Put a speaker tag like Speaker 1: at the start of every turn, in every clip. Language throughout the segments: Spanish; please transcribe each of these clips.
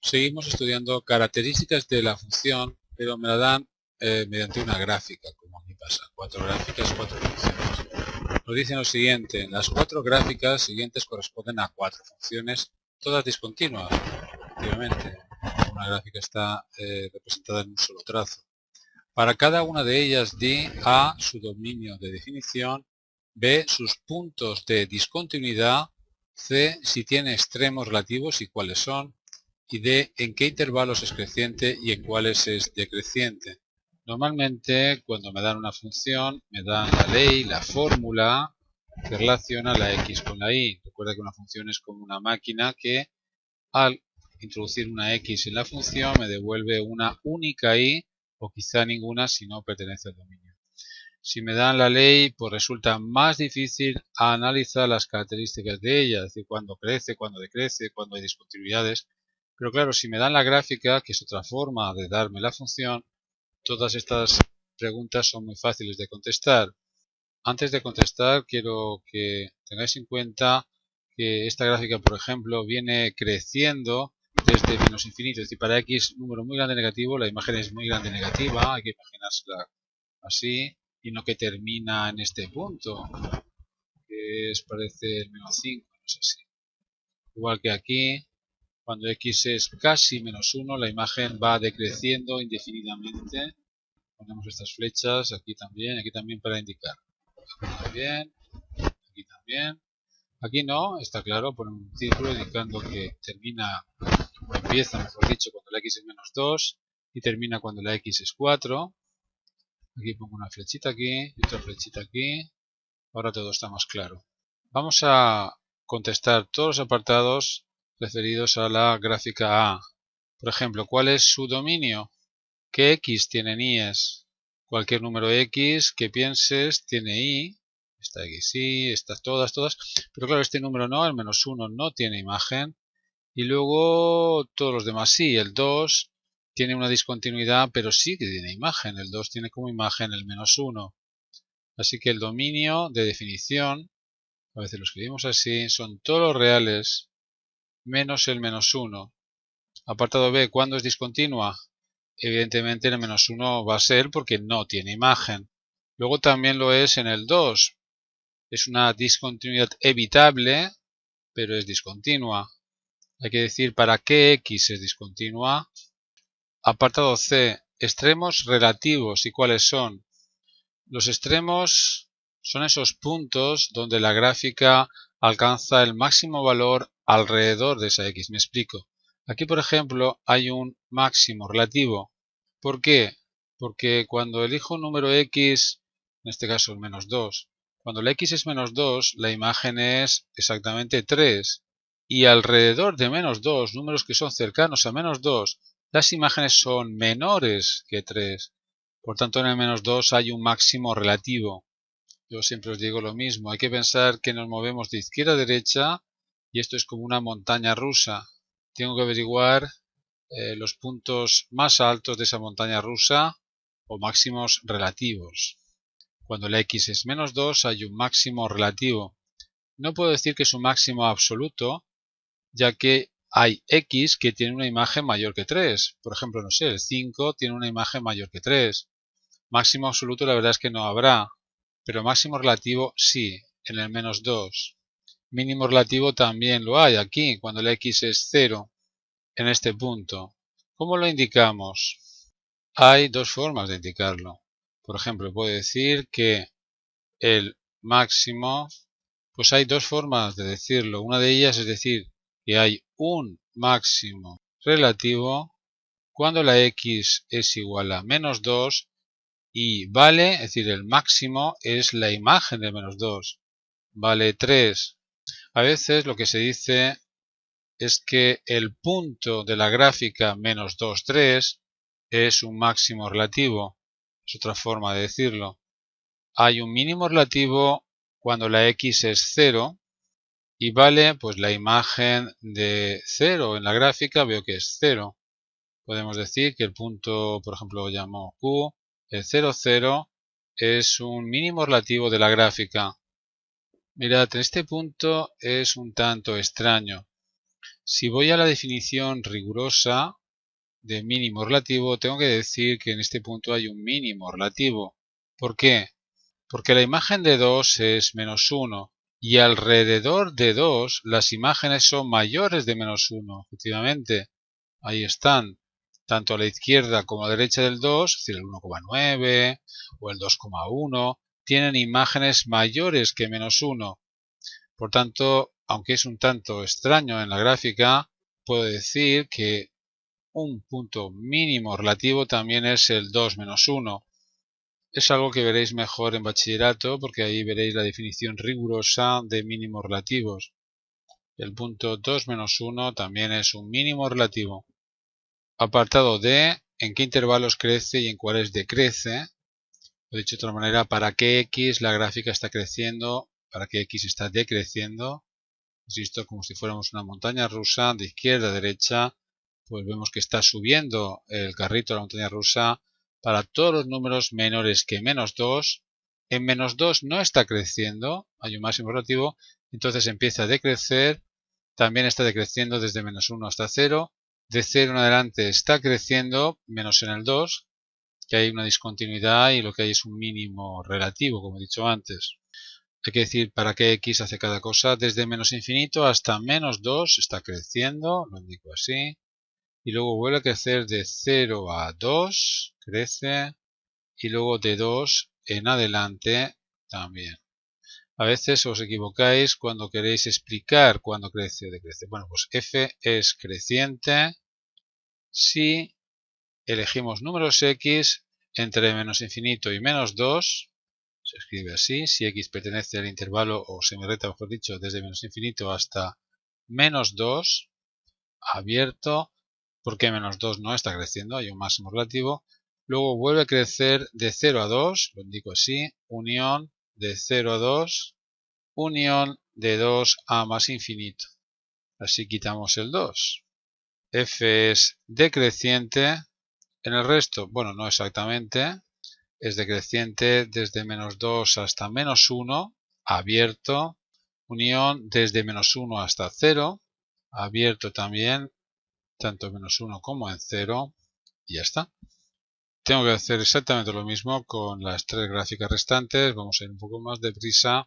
Speaker 1: Seguimos estudiando características de la función, pero me la dan mediante una gráfica, como aquí pasa. 4 gráficas, 4 funciones. Nos dicen lo siguiente: las 4 gráficas siguientes corresponden a 4 funciones, todas discontinuas. Efectivamente, una gráfica está representada en un solo trazo. Para cada una de ellas di A su dominio de definición, B sus puntos de discontinuidad, C si tiene extremos relativos y cuáles son, y D en qué intervalos es creciente y en cuáles es decreciente. Normalmente cuando me dan una función me dan la ley, la fórmula que relaciona la x con la y. Recuerda que una función es como una máquina que al introducir una x en la función me devuelve una única y o quizá ninguna si no pertenece al dominio. Si me dan la ley, pues resulta más difícil analizar las características de ella, es decir, cuándo crece, cuándo decrece, cuándo hay discontinuidades. Pero claro, si me dan la gráfica, que es otra forma de darme la función, todas estas preguntas son muy fáciles de contestar. Antes de contestar, quiero que tengáis en cuenta que esta gráfica, por ejemplo, viene creciendo desde menos infinito. Es decir, para x número muy grande negativo, la imagen es muy grande negativa, hay que imaginársela así, y no que termina en este punto, que parece el menos 5, no es así. Igual que aquí, cuando x es casi menos 1, la imagen va decreciendo indefinidamente. Ponemos estas flechas aquí también para indicar. Aquí también, aquí también. Aquí no, está claro, pone un círculo indicando que termina, o empieza, mejor dicho, cuando la x es menos 2 y termina cuando la x es 4. Aquí pongo una flechita aquí y otra flechita aquí. Ahora todo está más claro. Vamos a contestar todos los apartados referidos a la gráfica A. Por ejemplo, ¿cuál es su dominio? ¿Qué x tienen i's? Cualquier número x que pienses tiene y. Esta x sí, estas todas. Pero claro, este número no, el menos 1 no tiene imagen. Y luego todos los demás sí. El 2 tiene una discontinuidad, pero sí que tiene imagen. El 2 tiene como imagen el menos 1. Así que el dominio de definición, a veces lo escribimos así, son todos los reales menos el menos 1. Apartado B, ¿cuándo es discontinua? Evidentemente el menos 1 va a ser porque no tiene imagen. Luego también lo es en el 2. Es una discontinuidad evitable, pero es discontinua. Hay que decir para qué x es discontinua. Apartado C, extremos relativos. ¿Y cuáles son? Los extremos son esos puntos donde la gráfica alcanza el máximo valor alrededor de esa x. Me explico. Aquí, por ejemplo, hay un máximo relativo. ¿Por qué? Porque cuando elijo un número x, en este caso el menos 2, cuando la x es menos 2, la imagen es exactamente 3. Y alrededor de menos 2, números que son cercanos a menos 2, las imágenes son menores que 3. Por tanto, en el menos 2 hay un máximo relativo. Yo siempre os digo lo mismo, hay que pensar que nos movemos de izquierda a derecha y esto es como una montaña rusa. Tengo que averiguar los puntos más altos de esa montaña rusa o máximos relativos. Cuando la x es menos 2 hay un máximo relativo. No puedo decir que es un máximo absoluto, ya que hay x que tiene una imagen mayor que 3. Por ejemplo, no sé, el 5 tiene una imagen mayor que 3. Máximo absoluto la verdad es que no habrá, pero máximo relativo sí, en el menos 2. Mínimo relativo también lo hay aquí, cuando la x es 0, en este punto. ¿Cómo lo indicamos? Hay dos formas de indicarlo. Por ejemplo, puedo decir que el máximo, pues hay dos formas de decirlo. Una de ellas es decir que hay un máximo relativo cuando la x es igual a menos 2 y vale, es decir, el máximo es la imagen de menos 2, vale 3. A veces lo que se dice es que el punto de la gráfica menos 2, 3 es un máximo relativo. Es otra forma de decirlo. Hay un mínimo relativo cuando la x es 0 y vale pues la imagen de 0 en la gráfica, veo que es 0. Podemos decir que el punto, por ejemplo, lo llamo Q, el 0, 0 es un mínimo relativo de la gráfica. Mirad, este punto es un tanto extraño. Si voy a la definición rigurosa de mínimo relativo, tengo que decir que en este punto hay un mínimo relativo. ¿Por qué? Porque la imagen de 2 es menos 1 y alrededor de 2 las imágenes son mayores de menos 1. Efectivamente, ahí están, tanto a la izquierda como a la derecha del 2, es decir, el 1,9 o el 2,1, tienen imágenes mayores que menos 1. Por tanto, aunque es un tanto extraño en la gráfica, puedo decir que un punto mínimo relativo también es el 2 menos 1. Es algo que veréis mejor en bachillerato porque ahí veréis la definición rigurosa de mínimos relativos. El punto 2 menos 1 también es un mínimo relativo. Apartado D, ¿en qué intervalos crece y en cuáles decrece? Lo he dicho de otra manera, ¿para qué X la gráfica está creciendo? ¿Para qué X está decreciendo? Insisto, como si fuéramos una montaña rusa de izquierda a derecha, pues vemos que está subiendo el carrito de la montaña rusa para todos los números menores que menos 2. En menos 2 no está creciendo, hay un máximo relativo, entonces empieza a decrecer, también está decreciendo desde menos 1 hasta 0. De 0 en adelante está creciendo, menos en el 2, que hay una discontinuidad y lo que hay es un mínimo relativo, como he dicho antes. Hay que decir para qué X hace cada cosa. Desde menos infinito hasta menos 2 está creciendo, lo indico así. Y luego vuelve a crecer de 0 a 2, crece. Y luego de 2 en adelante también. A veces os equivocáis cuando queréis explicar cuándo crece o decrece. Bueno, pues f es creciente si elegimos números x entre menos infinito y menos 2. Se escribe así, si x pertenece al intervalo o semirrecta, mejor dicho, desde menos infinito hasta menos 2, abierto, porque menos 2 no está creciendo, hay un máximo relativo. Luego vuelve a crecer de 0 a 2, lo indico así, unión de 0 a 2, unión de 2 a más infinito. Así quitamos el 2. F es decreciente. En el resto, bueno, no exactamente. Es decreciente desde menos 2 hasta menos 1, abierto, unión desde menos 1 hasta 0, abierto también, tanto en menos 1 como en 0, y ya está. Tengo que hacer exactamente lo mismo con las tres gráficas restantes, vamos a ir un poco más deprisa.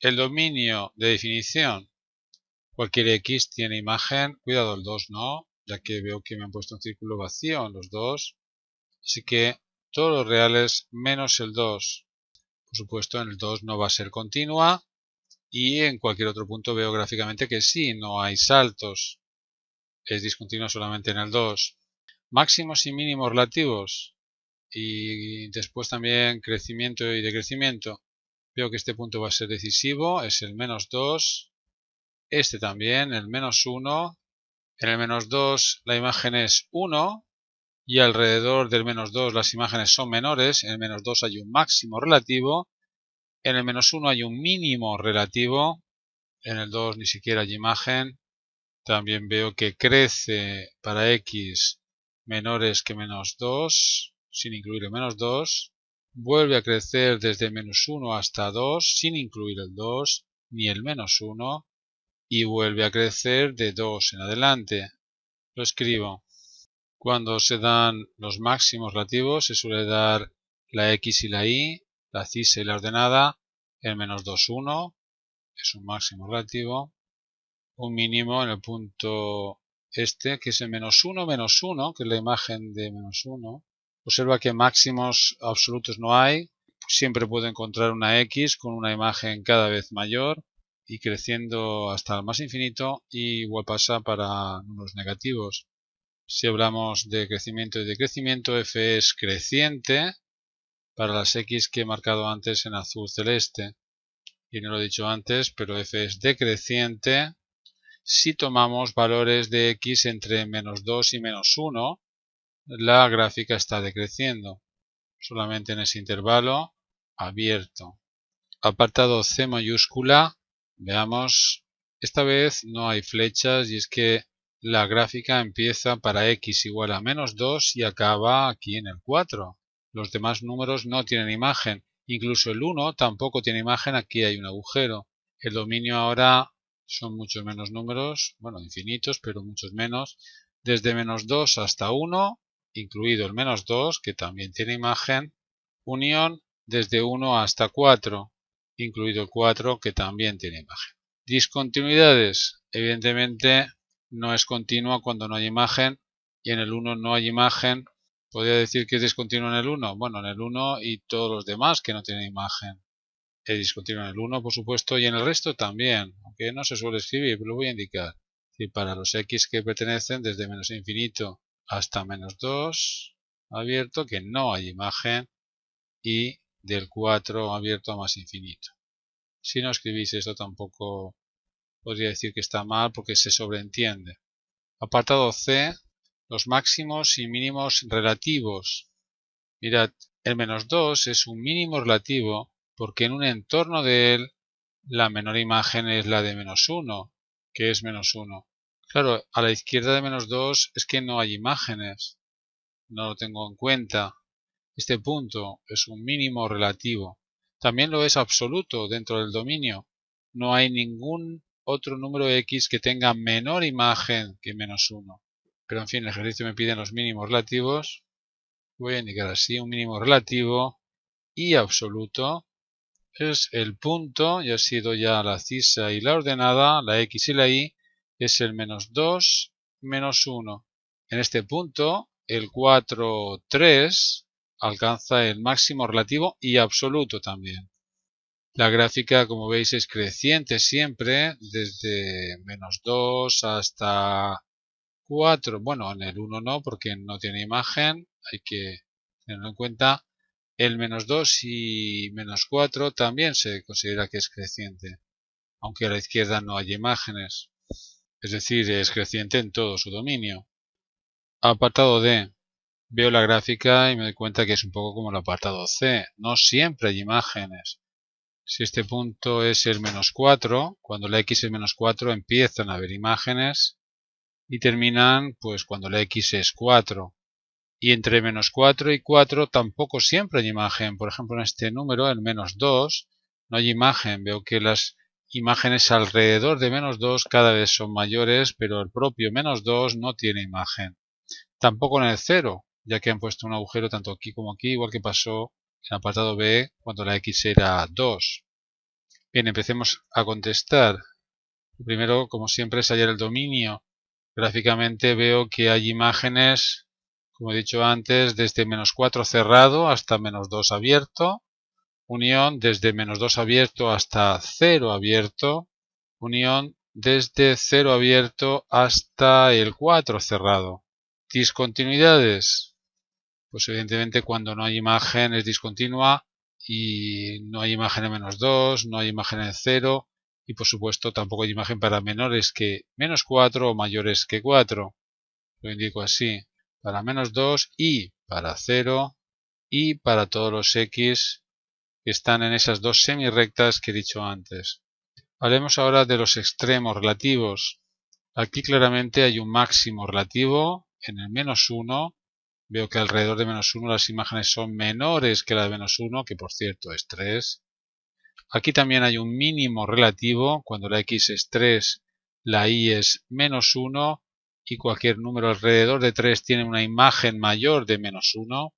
Speaker 1: El dominio de definición, cualquier X tiene imagen, cuidado el 2 no, ya que veo que me han puesto un círculo vacío en los dos, así que todos los reales menos el 2. Por supuesto, en el 2 no va a ser continua y en cualquier otro punto veo gráficamente que sí, no hay saltos. Es discontinua solamente en el 2. Máximos y mínimos relativos y después también crecimiento y decrecimiento. Veo que este punto va a ser decisivo, es el menos 2. Este también, el menos 1. En el menos 2 la imagen es 1 y alrededor del menos 2 las imágenes son menores. En el menos 2 hay un máximo relativo. En el menos 1 hay un mínimo relativo, en el 2 ni siquiera hay imagen. También veo que crece para x menores que menos 2, sin incluir el menos 2. Vuelve a crecer desde menos 1 hasta 2, sin incluir el 2 ni el menos 1. Y vuelve a crecer de 2 en adelante. Lo escribo. Cuando se dan los máximos relativos se suele dar la x y la y, la cisa y la ordenada. El menos 2, 1, es un máximo relativo. Un mínimo en el punto este, que es el menos 1, que es la imagen de menos 1. Observa que máximos absolutos no hay. Siempre puedo encontrar una x con una imagen cada vez mayor y creciendo hasta el más infinito. Y igual pasa para números negativos. Si hablamos de crecimiento y decrecimiento, f es creciente para las x que he marcado antes en azul celeste. Y no lo he dicho antes, pero f es decreciente si tomamos valores de x entre menos 2 y menos 1. La gráfica está decreciendo. Solamente en ese intervalo abierto. Apartado C mayúscula. Veamos. Esta vez no hay flechas y es que la gráfica empieza para x igual a menos 2 y acaba aquí en el 4. Los demás números no tienen imagen. Incluso el 1 tampoco tiene imagen, aquí hay un agujero. El dominio ahora son muchos menos números, bueno, infinitos, pero muchos menos, desde menos 2 hasta 1, incluido el menos 2, que también tiene imagen, unión desde 1 hasta 4, incluido el 4, que también tiene imagen. Discontinuidades, evidentemente no es continua cuando no hay imagen, y en el 1 no hay imagen. ¿Podría decir que es discontinuo en el 1? Bueno, en el 1 y todos los demás que no tienen imagen. Es discontinuo en el 1, por supuesto, y en el resto también, aunque no se suele escribir, pero lo voy a indicar. Y para los x que pertenecen desde menos infinito hasta menos 2 abierto, que no hay imagen, y del 4 abierto a más infinito. Si no escribís esto tampoco podría decir que está mal porque se sobreentiende. Apartado C, los máximos y mínimos relativos. Mirad, el menos 2 es un mínimo relativo porque en un entorno de él la menor imagen es la de menos 1, que es menos 1. Claro, a la izquierda de menos 2 es que no hay imágenes, no lo tengo en cuenta. Este punto es un mínimo relativo. También lo es absoluto dentro del dominio. No hay ningún otro número x que tenga menor imagen que menos 1. Pero en fin, el ejercicio me pide los mínimos relativos. Voy a indicar así, un mínimo relativo y absoluto es el punto, y ha sido ya la cisa y la ordenada, la x y la y, es el menos 2, menos 1. En este punto, el 4, 3 alcanza el máximo relativo y absoluto también. La gráfica, como veis, es creciente siempre, desde menos 2 hasta 4. Bueno, en el 1 no, porque no tiene imagen, hay que tenerlo en cuenta. El menos 2 y menos 4 también se considera que es creciente, aunque a la izquierda no hay imágenes. Es decir, es creciente en todo su dominio. Apartado D. Veo la gráfica y me doy cuenta que es un poco como el apartado C. No siempre hay imágenes. Si este punto es el menos 4, cuando la x es menos 4 empiezan a haber imágenes y terminan pues cuando la x es 4. Y entre menos 4 y 4 tampoco siempre hay imagen. Por ejemplo, en este número, el menos 2, no hay imagen. Veo que las imágenes alrededor de menos 2 cada vez son mayores, pero el propio menos 2 no tiene imagen. Tampoco en el 0, ya que han puesto un agujero tanto aquí como aquí, igual que pasó en el apartado B cuando la x era 2. Bien, empecemos a contestar. Primero, como siempre, es hallar el dominio. Gráficamente veo que hay imágenes, como he dicho antes, desde menos 4 cerrado hasta menos 2 abierto, unión desde menos 2 abierto hasta 0 abierto, unión desde 0 abierto hasta el 4 cerrado. Discontinuidades. Pues evidentemente cuando no hay imagen es discontinua y no hay imagen en menos 2, no hay imagen en 0 y por supuesto tampoco hay imagen para menores que menos 4 o mayores que 4. Lo indico así, para menos 2 y para 0 y para todos los x que están en esas dos semirrectas que he dicho antes. Hablemos ahora de los extremos relativos. Aquí claramente hay un máximo relativo en el menos 1. Veo que alrededor de menos 1 las imágenes son menores que la de menos 1, que por cierto es 3. Aquí también hay un mínimo relativo, cuando la x es 3, la y es menos 1, y cualquier número alrededor de 3 tiene una imagen mayor de menos 1.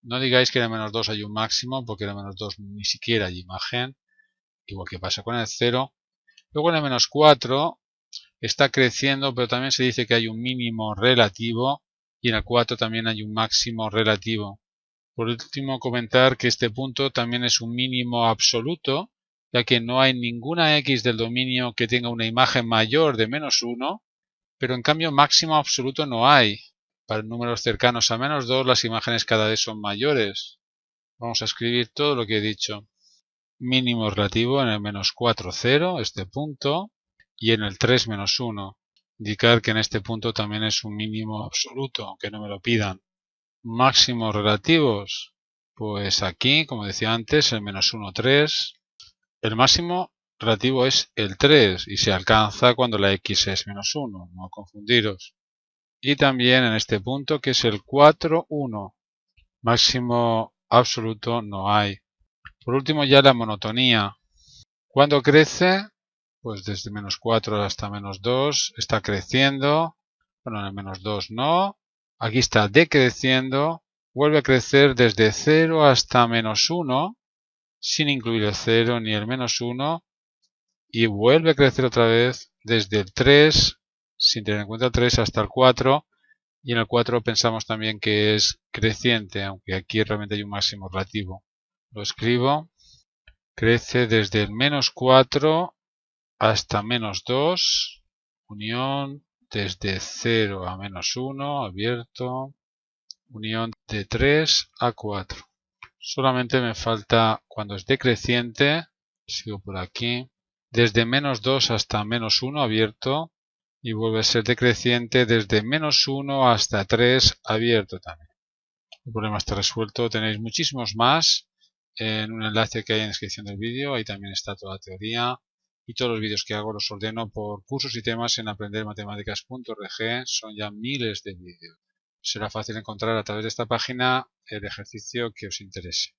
Speaker 1: No digáis que en el menos 2 hay un máximo, porque en el menos 2 ni siquiera hay imagen, igual que pasa con el 0. Luego en el menos 4 está creciendo, pero también se dice que hay un mínimo relativo, y en el 4 también hay un máximo relativo. Por último, comentar que este punto también es un mínimo absoluto, ya que no hay ninguna x del dominio que tenga una imagen mayor de menos 1, pero en cambio máximo absoluto no hay. Para números cercanos a menos 2 las imágenes cada vez son mayores. Vamos a escribir todo lo que he dicho. Mínimo relativo en el menos 4, 0, este punto, y en el 3, menos 1. Indicar que en este punto también es un mínimo absoluto, aunque no me lo pidan. Máximos relativos, pues aquí, como decía antes, el menos 1, 3. El máximo relativo es el 3 y se alcanza cuando la x es menos 1, no confundiros. Y también en este punto que es el 4, 1. Máximo absoluto no hay. Por último ya la monotonía. Cuando crece, pues desde menos 4 hasta menos 2 está creciendo. Bueno, en el menos 2 no. Aquí está decreciendo. Vuelve a crecer desde 0 hasta menos 1, sin incluir el 0 ni el menos 1. Y vuelve a crecer otra vez desde el 3, sin tener en cuenta el 3, hasta el 4. Y en el 4 pensamos también que es creciente, aunque aquí realmente hay un máximo relativo. Lo escribo. Crece desde el menos 4 hasta menos 2. Unión desde 0 a menos 1, abierto. Unión de 3 a 4. Solamente me falta cuando es decreciente, sigo por aquí, desde menos 2 hasta menos 1, abierto. Y vuelve a ser decreciente desde menos 1 hasta 3, abierto también. El problema está resuelto. Tenéis muchísimos más en un enlace que hay en la descripción del vídeo. Ahí también está toda la teoría. Y todos los vídeos que hago los ordeno por cursos y temas en aprendermatemáticas.org. Son ya miles de vídeos. Será fácil encontrar a través de esta página el ejercicio que os interese.